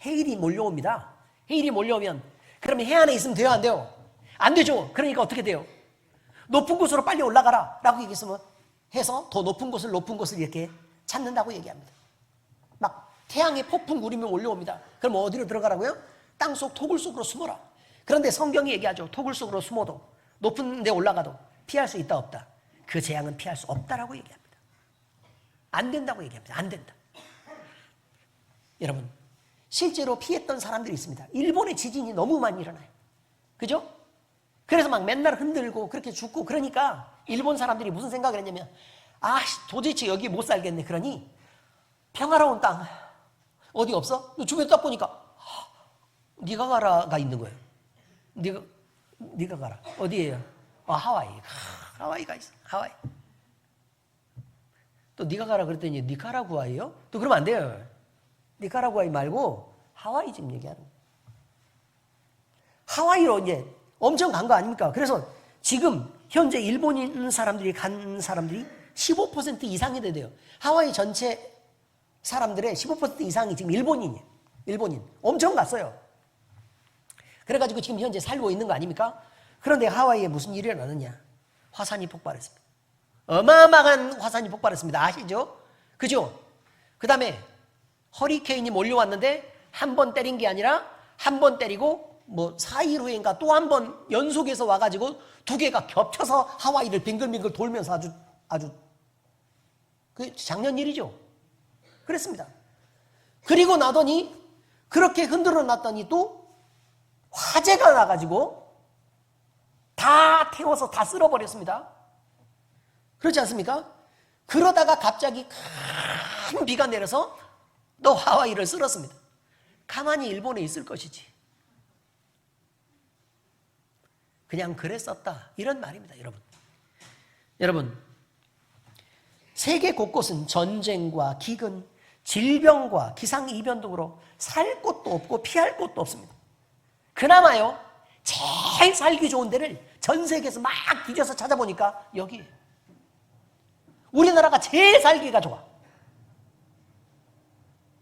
해일이 몰려옵니다. 해일이 몰려오면 그러면 해 안에 있으면 돼요, 안 돼요? 안 되죠. 그러니까 어떻게 돼요? 높은 곳으로 빨리 올라가라 라고 얘기했으면 해서 더 높은 곳을 이렇게 찾는다고 얘기합니다. 막 태양의 폭풍 구름이 몰려옵니다. 그럼 어디로 들어가라고요? 땅속 토굴 속으로 숨어라. 그런데 성경이 얘기하죠. 토굴 속으로 숨어도 높은 데 올라가도 피할 수 있다 없다. 그 재앙은 피할 수 없다라고 얘기합니다. 안 된다고 얘기합니다. 안 된다. 여러분, 실제로 피했던 사람들이 있습니다. 일본의 지진이 너무 많이 일어나요. 그죠? 그래서 막 맨날 흔들고 그렇게 죽고 그러니까 일본 사람들이 무슨 생각을 했냐면 도대체 여기 못 살겠네. 그러니 평화로운 땅 어디 없어? 주변에 딱 보니까 네가 가라가 있는 거예요. 네가 가라. 어디예요? 하와이. 하와이가 있어. 하와이. 또 네가 가라 그랬더니 니카라구아예요? 또 그러면 안 돼요. 니카라구아 말고 하와이 지금 얘기하는 거예요. 하와이로 이제 엄청 간 거 아닙니까? 그래서 지금 현재 일본인 사람들이 간 사람들이 15% 이상이 돼요. 하와이 전체 사람들의 15% 이상이 지금 일본인이에요. 일본인. 엄청 갔어요. 그래가지고 지금 현재 살고 있는 거 아닙니까? 그런데 하와이에 무슨 일이 일어나느냐? 화산이 폭발했습니다. 어마어마한 화산이 폭발했습니다. 아시죠? 그죠? 그 다음에 허리케인이 몰려왔는데 한 번 때린 게 아니라 한 번 때리고 뭐 4일 후인가 또 한 번 연속해서 와가지고 두 개가 겹쳐서 하와이를 빙글빙글 돌면서 아주 그 작년 일이죠. 그랬습니다. 그리고 나더니 그렇게 흔들어 놨더니 또 화재가 나가지고 다 태워서 다 쓸어버렸습니다. 그렇지 않습니까? 그러다가 갑자기 큰 비가 내려서 또 하와이를 쓸었습니다. 가만히 일본에 있을 것이지. 그냥 그랬었다. 이런 말입니다, 여러분. 여러분, 세계 곳곳은 전쟁과 기근, 질병과 기상이변 등으로 살 곳도 없고 피할 곳도 없습니다. 그나마요, 제일 살기 좋은 데를 전 세계에서 막 뒤져서 찾아보니까 여기 우리나라가 제일 살기가 좋아.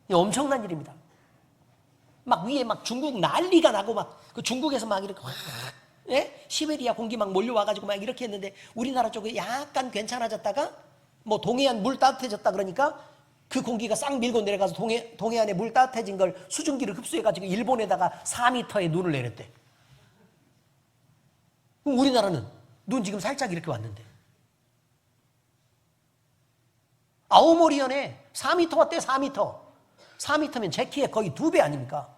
이거 엄청난 일입니다. 막 위에 막 중국 난리가 나고 막 그 중국에서 막 이렇게 시베리아 공기 막 몰려와가지고 막 이렇게 했는데 우리나라 쪽에 약간 괜찮아졌다가 뭐 동해안 물 따뜻해졌다 그러니까 그 공기가 싹 밀고 내려가서 동해안에 물 따뜻해진 걸 수증기를 흡수해가지고 일본에다가 4m의 눈을 내렸대. 그럼 우리나라는 눈 지금 살짝 이렇게 왔는데 아오모리현에 4m 왔대. 4m. 4m면 제 키의 거의 2배 아닙니까?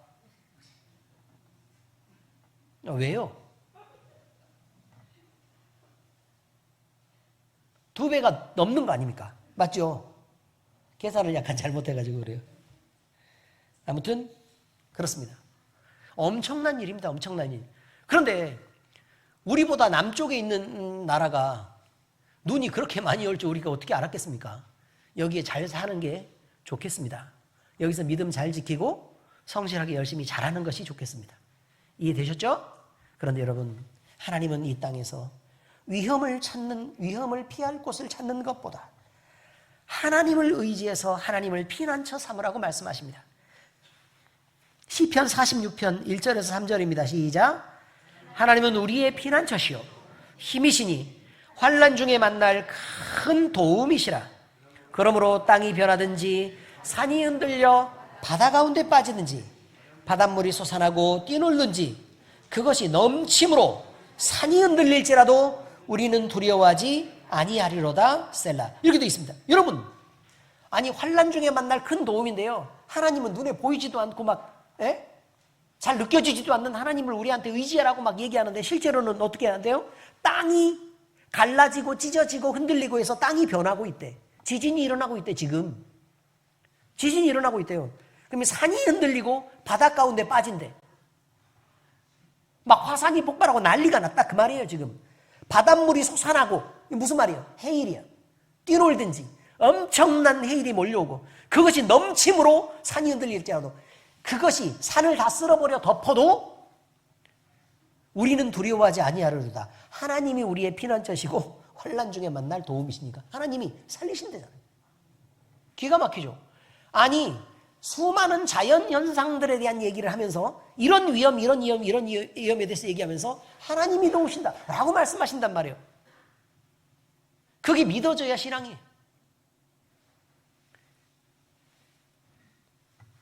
왜요? 2배가 넘는 거 아닙니까? 맞죠? 계산을 약간 잘못해가지고 그래요. 아무튼 그렇습니다. 엄청난 일입니다. 엄청난 일. 그런데 우리보다 남쪽에 있는 나라가 눈이 그렇게 많이 올 줄 우리가 어떻게 알았겠습니까? 여기에 잘 사는 게 좋겠습니다. 여기서 믿음 잘 지키고 성실하게 열심히 잘하는 것이 좋겠습니다. 이해되셨죠? 그런데 여러분, 하나님은 이 땅에서 위험을 피할 곳을 찾는 것보다 하나님을 의지해서 하나님을 피난처 삼으라고 말씀하십니다. 시편 46편 1절에서 3절입니다. 시작. 하나님은 우리의 피난처시요 힘이시니 환난 중에 만날 큰 도움이시라. 그러므로 땅이 변하든지 산이 흔들려 바다 가운데 빠지든지 바닷물이 솟아나고 뛰놀든지 그것이 넘침으로 산이 흔들릴지라도 우리는 두려워하지 아니하리로다. 셀라. 이렇게 되어 있습니다. 여러분, 아니 환난 중에 만날 큰 도움인데요, 하나님은 눈에 보이지도 않고 막 잘 느껴지지도 않는 하나님을 우리한테 의지하라고 막 얘기하는데 실제로는 어떻게 하는데요? 땅이 갈라지고 찢어지고 흔들리고 해서 땅이 변하고 있대. 지진이 일어나고 있대. 지금 지진이 일어나고 있대요. 그러면 산이 흔들리고 바다 가운데 빠진대. 막 화산이 폭발하고 난리가 났다 그 말이에요. 지금 바닷물이 솟아나고, 무슨 말이에요? 해일이야. 뛰놀든지 엄청난 해일이 몰려오고, 그것이 넘침으로 산이 흔들릴지라도, 그것이 산을 다 쓸어버려 덮어도 우리는 두려워하지 아니하리로다. 하나님이 우리의 피난처시고 환난 중에 만날 도움이시니까 하나님이 살리신대잖아요. 기가 막히죠. 아니, 수많은 자연 현상들에 대한 얘기를 하면서 이런 위험, 이런 위험, 이런 위험에 대해서 얘기하면서 하나님이 도우신다 라고 말씀하신단 말이에요. 그게 믿어져야 신앙이에요.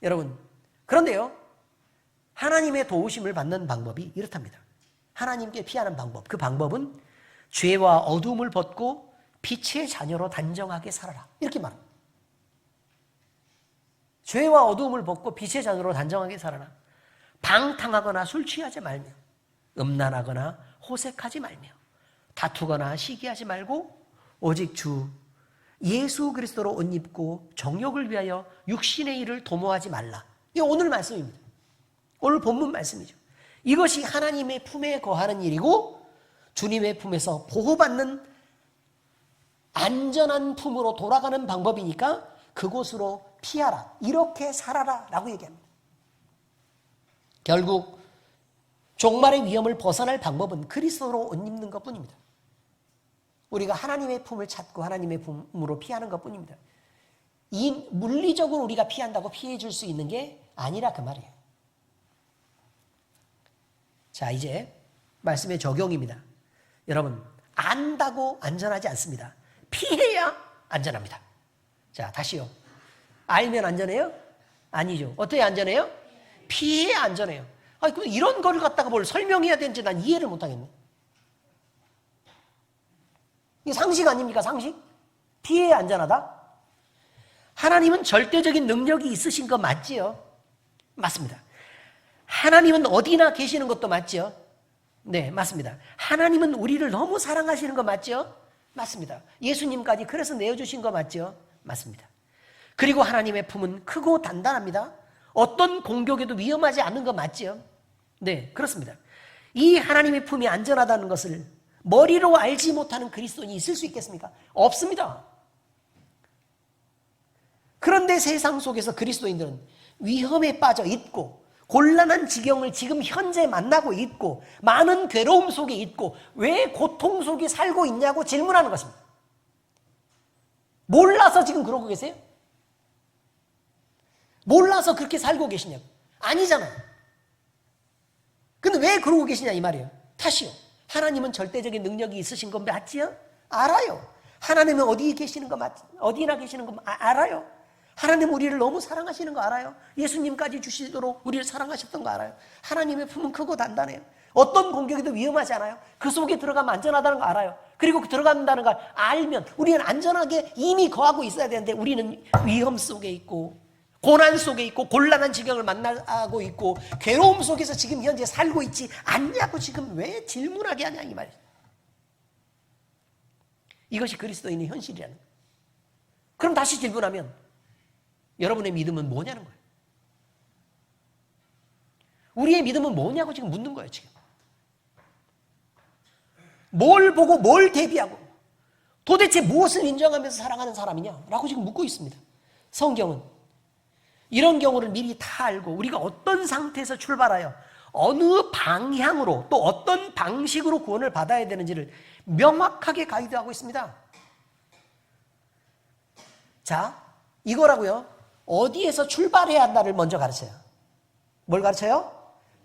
여러분, 그런데요, 하나님의 도우심을 받는 방법이 이렇답니다. 하나님께 피하는 방법, 그 방법은 죄와 어두움을 벗고 빛의 자녀로 단정하게 살아라, 이렇게 말합니다. 죄와 어두움을 벗고 빛의 자녀로 단정하게 살아라. 방탕하거나 술 취하지 말며, 음란하거나 호색하지 말며, 다투거나 시기하지 말고 오직 주 예수 그리스도로 옷 입고 정욕을 위하여 육신의 일을 도모하지 말라. 이게 오늘 말씀입니다. 오늘 본문 말씀이죠. 이것이 하나님의 품에 거하는 일이고 주님의 품에서 보호받는 안전한 품으로 돌아가는 방법이니까 그곳으로 피하라, 이렇게 살아라 라고 얘기합니다. 결국 종말의 위험을 벗어날 방법은 그리스도로 옷 입는 것뿐입니다. 우리가 하나님의 품을 찾고 하나님의 품으로 피하는 것뿐입니다. 이 물리적으로 우리가 피한다고 피해 줄 수 있는 게 아니라 그 말이에요. 자, 이제 말씀의 적용입니다. 여러분, 안다고 안전하지 않습니다. 피해야 안전합니다. 자, 다시요. 알면 안전해요? 아니죠. 어떻게 안전해요? 피해야 안전해요. 아니, 그럼 이런 거를 갖다가 뭘 설명해야 되는지 난 이해를 못하겠네. 이게 상식 아닙니까? 상식? 피해야 안전하다? 하나님은 절대적인 능력이 있으신 거 맞지요? 맞습니다. 하나님은 어디나 계시는 것도 맞죠? 네, 맞습니다. 하나님은 우리를 너무 사랑하시는 거 맞죠? 맞습니다. 예수님까지 그래서 내어주신 거 맞죠? 맞습니다. 그리고 하나님의 품은 크고 단단합니다. 어떤 공격에도 위험하지 않은 거 맞죠? 네, 그렇습니다. 이 하나님의 품이 안전하다는 것을 머리로 알지 못하는 그리스도인이 있을 수 있겠습니까? 없습니다. 그런데 세상 속에서 그리스도인들은 위험에 빠져 있고 곤란한 지경을 지금 현재 만나고 있고 많은 괴로움 속에 있고 왜 고통 속에 살고 있냐고 질문하는 것입니다. 몰라서 지금 그러고 계세요? 몰라서 그렇게 살고 계시냐고? 아니잖아요. 근데 왜 그러고 계시냐 이 말이에요. 다시요. 하나님은 절대적인 능력이 있으신 거 맞지요? 알아요. 하나님은 어디 계시는 거 어디나 계시는 거 알아요. 하나님 우리를 너무 사랑하시는 거 알아요. 예수님까지 주시도록 우리를 사랑하셨던 거 알아요. 하나님의 품은 크고 단단해요. 어떤 공격에도 위험하지 않아요. 그 속에 들어가면 안전하다는 거 알아요. 그리고 들어간다는 걸 알면 우리는 안전하게 이미 거하고 있어야 되는데 우리는 위험 속에 있고 고난 속에 있고 곤란한 지경을 만나고 있고 괴로움 속에서 지금 현재 살고 있지 않냐고 지금 왜 질문하게 하냐 이 말이에요. 이것이 그리스도인의 현실이라는 거예요. 그럼 다시 질문하면 여러분의 믿음은 뭐냐는 거예요. 우리의 믿음은 뭐냐고 지금 묻는 거예요. 지금 뭘 보고 뭘 대비하고 도대체 무엇을 인정하면서 살아가는 사람이냐라고 지금 묻고 있습니다. 성경은 이런 경우를 미리 다 알고 우리가 어떤 상태에서 출발하여 어느 방향으로 또 어떤 방식으로 구원을 받아야 되는지를 명확하게 가이드하고 있습니다. 자, 이거라고요. 어디에서 출발해야 한다를 먼저 가르쳐요. 뭘 가르쳐요?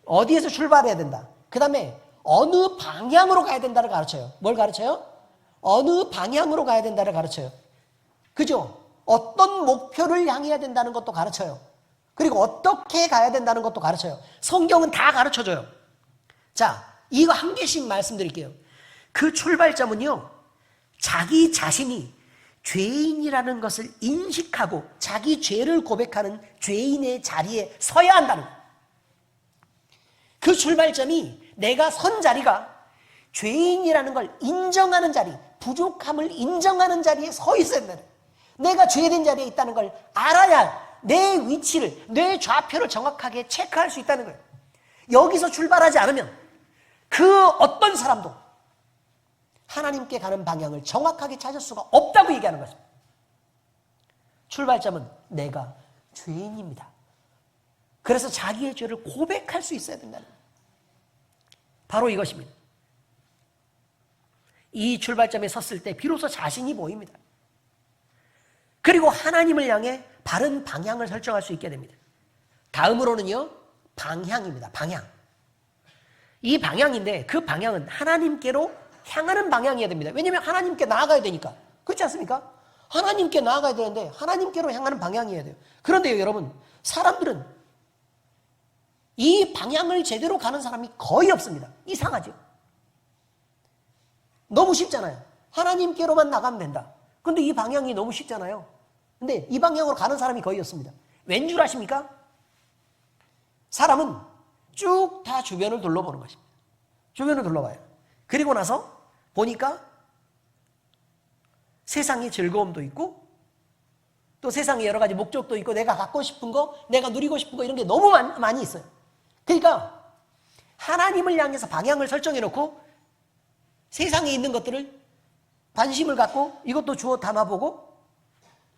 어디에서 출발해야 된다. 그 다음에 어느 방향으로 가야 된다를 가르쳐요. 뭘 가르쳐요? 어느 방향으로 가야 된다를 가르쳐요. 그죠? 어떤 목표를 향해야 된다는 것도 가르쳐요. 그리고 어떻게 가야 된다는 것도 가르쳐요. 성경은 다 가르쳐줘요. 자, 이거 한 개씩 말씀드릴게요. 그 출발점은요, 자기 자신이 죄인이라는 것을 인식하고 자기 죄를 고백하는 죄인의 자리에 서야 한다는 거예요. 그 출발점이 내가 선 자리가 죄인이라는 걸 인정하는 자리, 부족함을 인정하는 자리에 서 있어야 된다는 거예요. 내가 죄된 자리에 있다는 걸 알아야 내 위치를, 내 좌표를 정확하게 체크할 수 있다는 거예요. 여기서 출발하지 않으면 그 어떤 사람도 하나님께 가는 방향을 정확하게 찾을 수가 없다고 얘기하는 것입니다. 출발점은 내가 죄인입니다. 그래서 자기의 죄를 고백할 수 있어야 된다는 거예요. 바로 이것입니다. 이 출발점에 섰을 때 비로소 자신이 보입니다. 그리고 하나님을 향해 바른 방향을 설정할 수 있게 됩니다. 다음으로는요, 방향입니다. 방향. 이 방향인데 그 방향은 하나님께로 향하는 방향이어야 됩니다. 왜냐하면 하나님께 나아가야 되니까. 그렇지 않습니까? 하나님께 나아가야 되는데 하나님께로 향하는 방향이어야 돼요. 그런데요, 여러분, 사람들은 이 방향을 제대로 가는 사람이 거의 없습니다. 이상하죠? 너무 쉽잖아요. 하나님께로만 나가면 된다. 근데 이 방향이 너무 쉽잖아요. 근데 이 방향으로 가는 사람이 거의 없습니다. 왠 줄 아십니까? 사람은 쭉 다 주변을 둘러보는 것입니다. 주변을 둘러봐요. 그리고 나서 보니까 세상의 즐거움도 있고 또 세상에 여러 가지 목적도 있고 내가 갖고 싶은 거, 내가 누리고 싶은 거 이런 게 너무 많이 있어요. 그러니까 하나님을 향해서 방향을 설정해 놓고 세상에 있는 것들을 관심을 갖고 이것도 주워 담아보고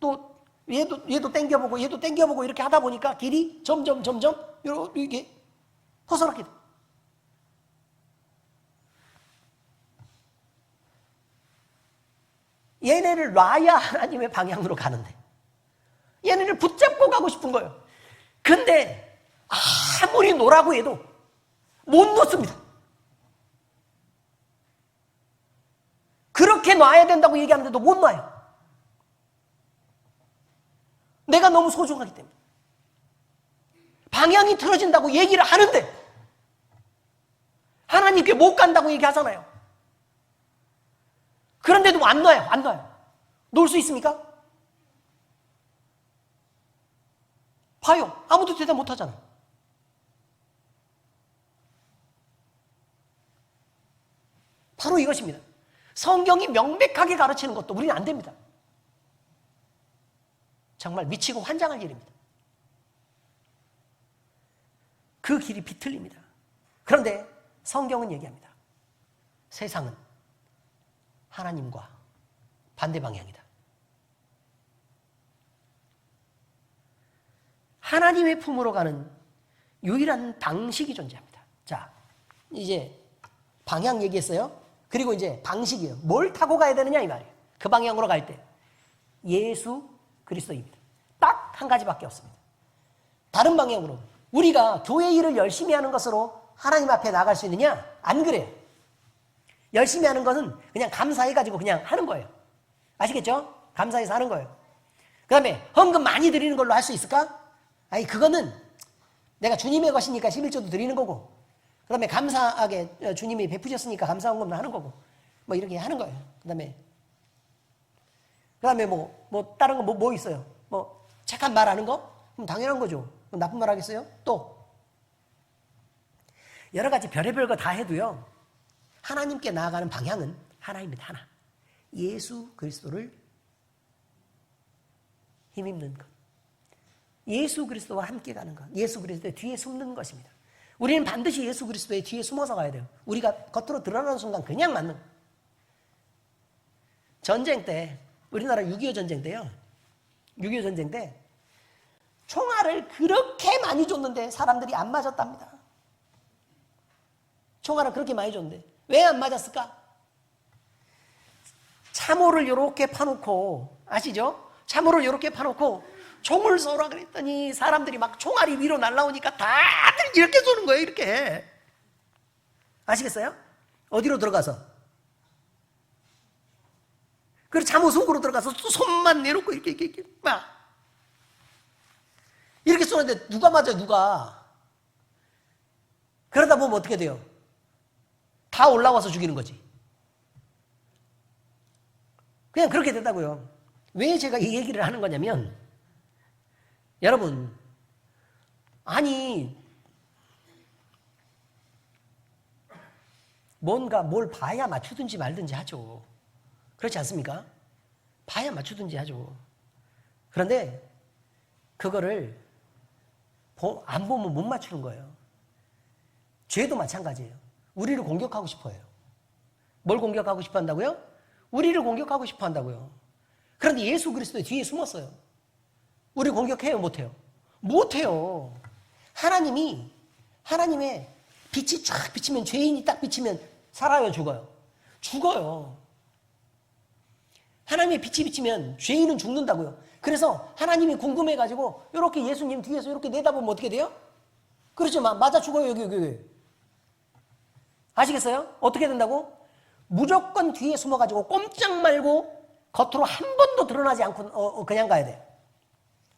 또 얘도 땡겨보고 얘도 땡겨보고 이렇게 하다 보니까 길이 점점 이렇게 벗어나게 돼. 얘네를 놔야 하나님의 방향으로 가는데 얘네를 붙잡고 가고 싶은 거예요. 근데 아무리 놓으라고 해도 못 놓습니다. 그렇게 놔야 된다고 얘기하는데도 못 놔요. 내가 너무 소중하기 때문에. 방향이 틀어진다고 얘기를 하는데 하나님께 못 간다고 얘기하잖아요. 그런데도 안 놔요. 안 놔요. 놓을 수 있습니까? 봐요. 아무도 대답 못 하잖아요. 바로 이것입니다. 성경이 명백하게 가르치는 것도 우리는 안 됩니다. 정말 미치고 환장할 일입니다. 그 길이 비틀립니다. 그런데 성경은 얘기합니다. 세상은 하나님과 반대 방향이다. 하나님의 품으로 가는 유일한 방식이 존재합니다. 자, 이제 방향 얘기했어요. 그리고 이제 방식이에요. 뭘 타고 가야 되느냐 이 말이에요. 그 방향으로 갈 때 예수 그리스도입니다. 딱 한 가지밖에 없습니다. 다른 방향으로 우리가 교회 일을 열심히 하는 것으로 하나님 앞에 나갈 수 있느냐? 안 그래요. 열심히 하는 것은 그냥 감사해가지고 그냥 하는 거예요. 아시겠죠? 감사해서 하는 거예요. 그 다음에 헌금 많이 드리는 걸로 할 수 있을까? 아니 그거는 내가 주님의 것이니까 11조도 드리는 거고 그 다음에 감사하게 주님이 베푸셨으니까 감사 헌금도 하는 거고 뭐 이렇게 하는 거예요. 그 다음에 뭐 다른 거 뭐 있어요? 뭐 착한 말 하는 거? 그럼 당연한 거죠. 그럼 나쁜 말 하겠어요? 또 여러 가지 별의별 거 다 해도요. 하나님께 나아가는 방향은 하나입니다. 하나. 예수 그리스도를 힘입는 것. 예수 그리스도와 함께 가는 것. 예수 그리스도의 뒤에 숨는 것입니다. 우리는 반드시 예수 그리스도의 뒤에 숨어서 가야 돼요. 우리가 겉으로 드러나는 순간 그냥 맞는. 전쟁 때 우리나라 6.25 전쟁 때요. 6.25 전쟁 때 총알을 그렇게 많이 줬는데 사람들이 안 맞았답니다. 총알을 그렇게 많이 줬는데 왜 안 맞았을까? 참호를 이렇게 파놓고 아시죠? 참호를 이렇게 파놓고 총을 쏘라 그랬더니 사람들이 막 총알이 위로 날라오니까 다들 이렇게 쏘는 거예요. 이렇게. 아시겠어요? 어디로 들어가서? 그리고 참호 속으로 들어가서 손만 내놓고 이렇게 막 이렇게 쏘는데 누가 맞아요? 누가? 그러다 보면 어떻게 돼요? 다 올라와서 죽이는 거지. 그냥 그렇게 된다고요. 왜 제가 이 얘기를 하는 거냐면 여러분 아니 뭔가 뭘 봐야 맞추든지 말든지 하죠. 그렇지 않습니까? 봐야 맞추든지 하죠. 그런데 그거를 안 보면 못 맞추는 거예요. 죄도 마찬가지예요. 우리를 공격하고 싶어 해요. 뭘 공격하고 싶어 한다고요? 우리를 공격하고 싶어 한다고요. 그런데 예수 그리스도 뒤에 숨었어요. 우리 공격해요? 못해요? 못해요. 하나님의 빛이 쫙 비치면, 죄인이 딱 비치면 살아요, 죽어요? 죽어요. 하나님의 빛이 비치면 죄인은 죽는다고요. 그래서 하나님이 궁금해가지고 이렇게 예수님 뒤에서 이렇게 내다보면 어떻게 돼요? 그렇죠. 맞아 죽어요. 여기. 아시겠어요? 어떻게 된다고? 무조건 뒤에 숨어가지고 꼼짝 말고 겉으로 한 번도 드러나지 않고 그냥 가야 돼요.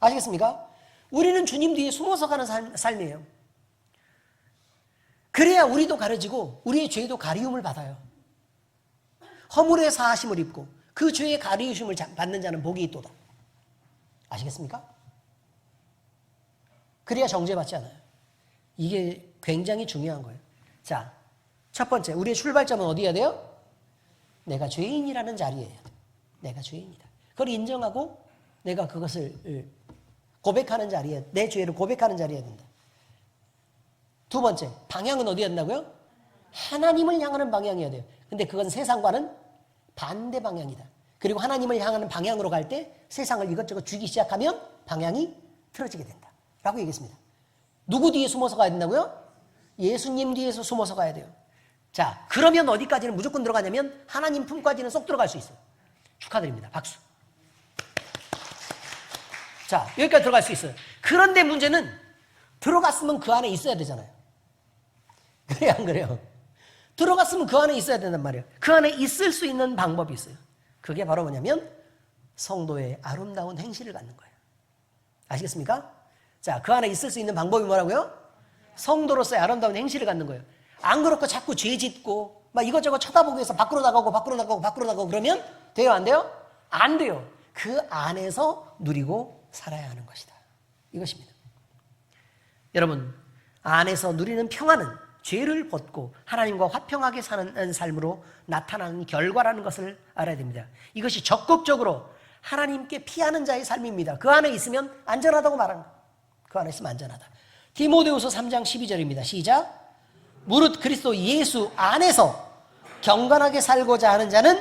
아시겠습니까? 우리는 주님 뒤에 숨어서 가는 삶이에요. 그래야 우리도 가려지고 우리의 죄도 가리움을 받아요. 허물의 사하심을 입고 그 죄의 가리우심을 받는 자는 복이 있도다. 아시겠습니까? 그래야 정죄받지 않아요. 이게 굉장히 중요한 거예요. 자, 첫 번째, 우리의 출발점은 어디여야 돼요? 내가 죄인이라는 자리에 해야 돼요. 내가 죄인이다. 그걸 인정하고 내가 그것을 고백하는 자리에, 내 죄를 고백하는 자리에 해야 된다. 두 번째, 방향은 어디에 된다고요? 하나님을 향하는 방향이어야 돼요. 근데 그건 세상과는 반대 방향이다. 그리고 하나님을 향하는 방향으로 갈 때 세상을 이것저것 주기 시작하면 방향이 틀어지게 된다. 라고 얘기했습니다. 누구 뒤에 숨어서 가야 된다고요? 예수님 뒤에서 숨어서 가야 돼요. 자, 그러면 어디까지는 무조건 들어가냐면 하나님 품까지는 쏙 들어갈 수 있어요. 축하드립니다. 박수. 자, 여기까지 들어갈 수 있어요. 그런데 문제는 들어갔으면 그 안에 있어야 되잖아요. 그래요, 안 그래요? 들어갔으면 그 안에 있어야 된단 말이에요. 그 안에 있을 수 있는 방법이 있어요. 그게 바로 뭐냐면 성도의 아름다운 행실을 갖는 거예요. 아시겠습니까? 자, 그 안에 있을 수 있는 방법이 뭐라고요? 성도로서의 아름다운 행실을 갖는 거예요. 안 그렇고 자꾸 죄 짓고 막 이것저것 쳐다보기 위해서 밖으로 나가고 그러면 돼요, 안 돼요? 안 돼요. 그 안에서 누리고 살아야 하는 것이다. 이것입니다. 여러분, 안에서 누리는 평안은 죄를 벗고 하나님과 화평하게 사는 삶으로 나타나는 결과라는 것을 알아야 됩니다. 이것이 적극적으로 하나님께 피하는 자의 삶입니다. 그 안에 있으면 안전하다고 말하는 거예요. 그 안에 있으면 안전하다. 디모데후서 3장 12절입니다. 시작. 무릇 그리스도 예수 안에서 경건하게 살고자 하는 자는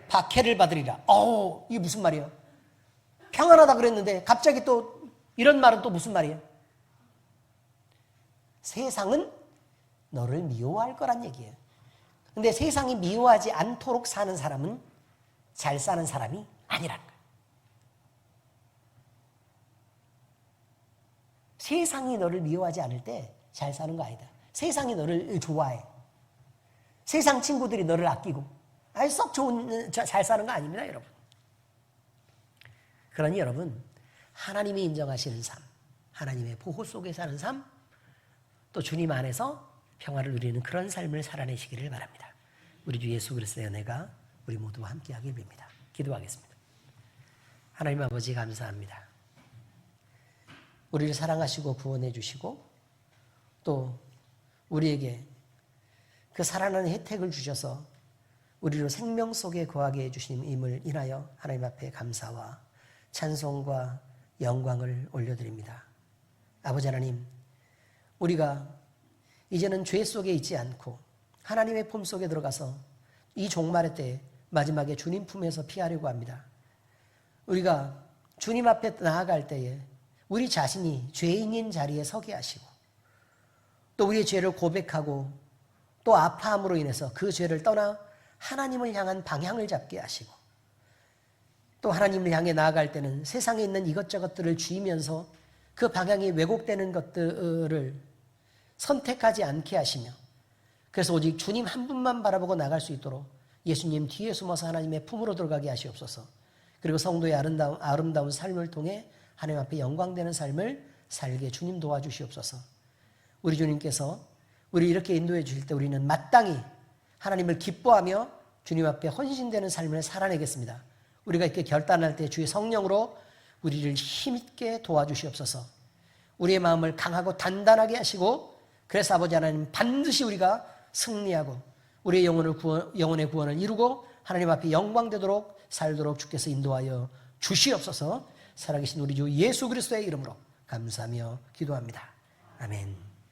박해를 받으리라. 이게 무슨 말이에요? 평안하다 그랬는데 갑자기 또 이런 말은 또 무슨 말이에요? 세상은 너를 미워할 거란 얘기예요. 근데 세상이 미워하지 않도록 사는 사람은 잘 사는 사람이 아니라는 거예요. 세상이 너를 미워하지 않을 때 잘 사는 거 아니다. 세상이 너를 좋아해. 세상 친구들이 너를 아끼고 썩 좋은 잘 사는 거 아닙니다, 여러분. 그러니 여러분, 하나님이 인정하시는 삶, 하나님의 보호 속에 사는 삶, 또 주님 안에서 평화를 누리는 그런 삶을 살아내시기를 바랍니다. 우리 주 예수 그리스도의 은혜가 우리 모두와 함께하길 빕니다. 기도하겠습니다. 하나님 아버지 감사합니다. 우리를 사랑하시고 구원해 주시고 또 우리에게 그 살아나는 혜택을 주셔서 우리로 생명 속에 거하게 해주심임을 인하여 하나님 앞에 감사와 찬송과 영광을 올려드립니다. 아버지 하나님, 우리가 이제는 죄 속에 있지 않고 하나님의 품 속에 들어가서 이 종말의 때에 마지막에 주님 품에서 피하려고 합니다. 우리가 주님 앞에 나아갈 때에 우리 자신이 죄인인 자리에 서게 하시고 또 우리의 죄를 고백하고 또 아파함으로 인해서 그 죄를 떠나 하나님을 향한 방향을 잡게 하시고 또 하나님을 향해 나아갈 때는 세상에 있는 이것저것들을 쥐면서 그 방향이 왜곡되는 것들을 선택하지 않게 하시며 그래서 오직 주님 한 분만 바라보고 나갈 수 있도록 예수님 뒤에 숨어서 하나님의 품으로 들어가게 하시옵소서. 그리고 성도의 아름다운 삶을 통해 하나님 앞에 영광되는 삶을 살게 주님 도와주시옵소서. 우리 주님께서 우리 이렇게 인도해 주실 때 우리는 마땅히 하나님을 기뻐하며 주님 앞에 헌신되는 삶을 살아내겠습니다. 우리가 이렇게 결단할 때 주의 성령으로 우리를 힘있게 도와주시옵소서. 우리의 마음을 강하고 단단하게 하시고 그래서 아버지 하나님 반드시 우리가 승리하고 우리의 영혼의 구원을 이루고 하나님 앞에 영광되도록 살도록 주께서 인도하여 주시옵소서. 살아계신 우리 주 예수 그리스도의 이름으로 감사하며 기도합니다. 아멘.